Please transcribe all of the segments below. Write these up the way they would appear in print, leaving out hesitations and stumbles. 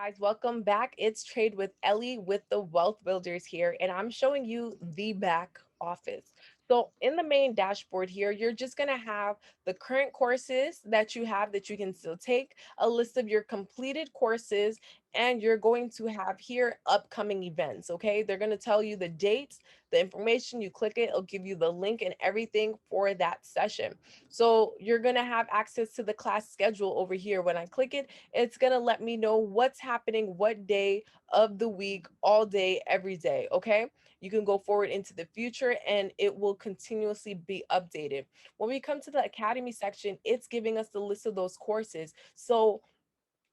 guys, welcome back. It's Trade with Ellie with the Wealth Builders here, and I'm showing you the back office. So, in the main dashboard here, you're just going to have the current courses that you have that you can still take, a list of your completed courses, and you're going to have here upcoming events. Okay, they're going to tell you the dates, the information. You click it, it'll give you the link and everything for that session. So, you're going to have access to the class schedule over here. When I click it, it's going to let me know what's happening, what day of the week, all day, every day. Okay. You can go forward into the future and it will continuously be updated. When we come to the academy section, it's giving us the list of those courses. So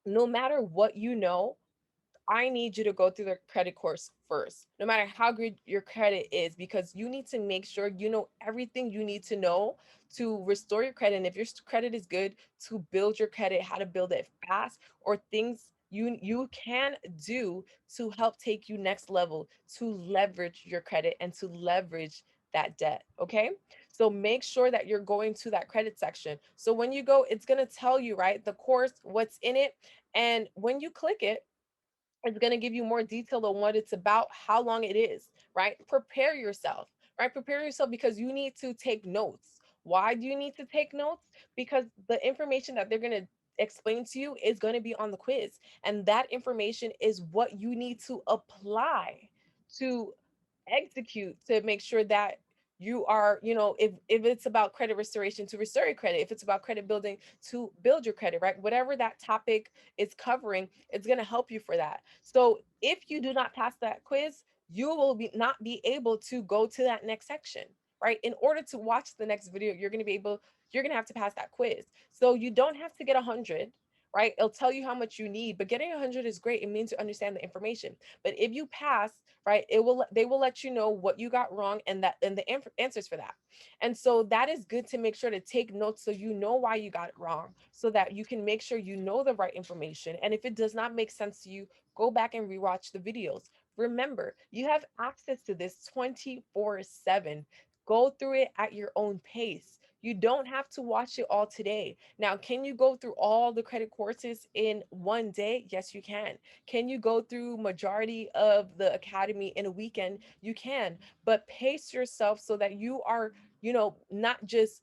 no matter what you know, I need you to go through the credit course first, no matter how good your credit is, because you need to make sure you know everything you need to know to restore your credit. And if your credit is good, to build your credit, how to build it fast, or things you can do to help take you next level, to leverage your credit and to leverage that debt. Okay. So make sure that you're going to that credit section. So when you go, it's going to tell you, right, the course, what's in it. And when you click it, it's going to give you more detail on what it's about, how long it is, right? Prepare yourself, right? Prepare yourself because you need to take notes. Why do you need to take notes? Because the information that they're going to explain to you is going to be on the quiz. And that information is what you need to apply to execute to make sure that you are, if it's about credit restoration, to restore your credit, if it's about credit building, to build your credit, right? Whatever that topic is covering, it's going to help you for that. So if you do not pass that quiz, you will not be able to go to that next section, right? In order to watch the next video, you're going to have to pass that quiz. So you don't have to get 100, right? It'll tell you how much you need, but getting 100 is great. It means you understand the information. But if you pass, right, they will let you know what you got wrong and the answers for that. And so that is good to make sure to take notes so you know why you got it wrong, so that you can make sure you know the right information. And if it does not make sense to you, go back and rewatch the videos. Remember, you have access to this 24/7. Go through it at your own pace. You don't have to watch it all today. Now, can you go through all the credit courses in one day? Yes, you can. Can you go through majority of the academy in a weekend? You can, but pace yourself so that you are, not just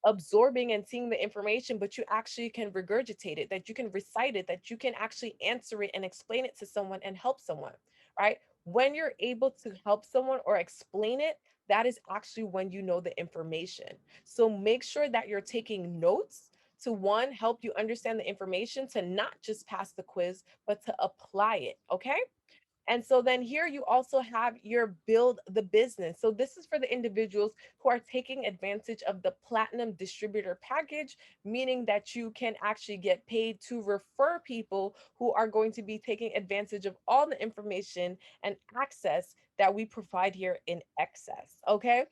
absorbing and seeing the information, but you actually can regurgitate it, that you can recite it, that you can actually answer it and explain it to someone and help someone, right? When you're able to help someone or explain it, that is actually when you know the information. So make sure that you're taking notes to, one, help you understand the information, to not just pass the quiz, but to apply it. Okay. And so then here you also have your build the business. So this is for the individuals who are taking advantage of the platinum distributor package, meaning that you can actually get paid to refer people who are going to be taking advantage of all the information and access that we provide here in excess. Okay.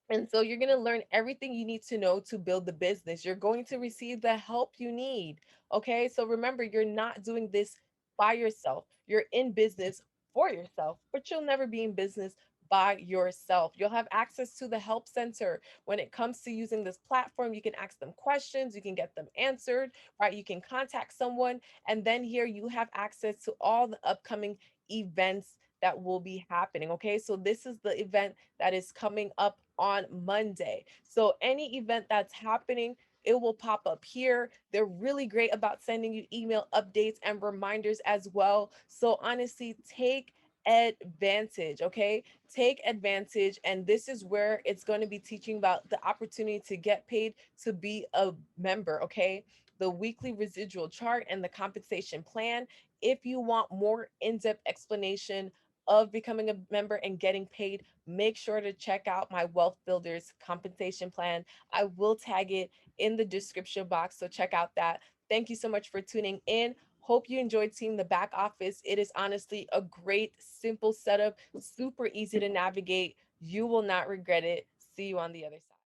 And so you're going to learn everything you need to know to build the business. You're going to receive the help you need. Okay. So remember, you're not doing this by yourself. You're in business for yourself, but you'll never be in business by yourself. You'll have access to the help center. When it comes to using this platform, you can ask them questions, you can get them answered, right? You can contact someone. And then here you have access to all the upcoming events that will be happening. Okay. So this is the event that is coming up on Monday. So any event that's happening, it will pop up here. They're really great about sending you email updates and reminders as well. So honestly, take advantage, okay? Take advantage. And this is where it's going to be teaching about the opportunity to get paid to be a member, okay? The weekly residual chart and the compensation plan. If you want more in-depth explanation of becoming a member and getting paid, make sure to check out my Wealth Builders compensation plan. I will tag it in the description box, so check out that. Thank you so much for tuning in. Hope you enjoyed seeing the back office. It is honestly a great, simple setup, super easy to navigate. You will not regret it. See you on the other side.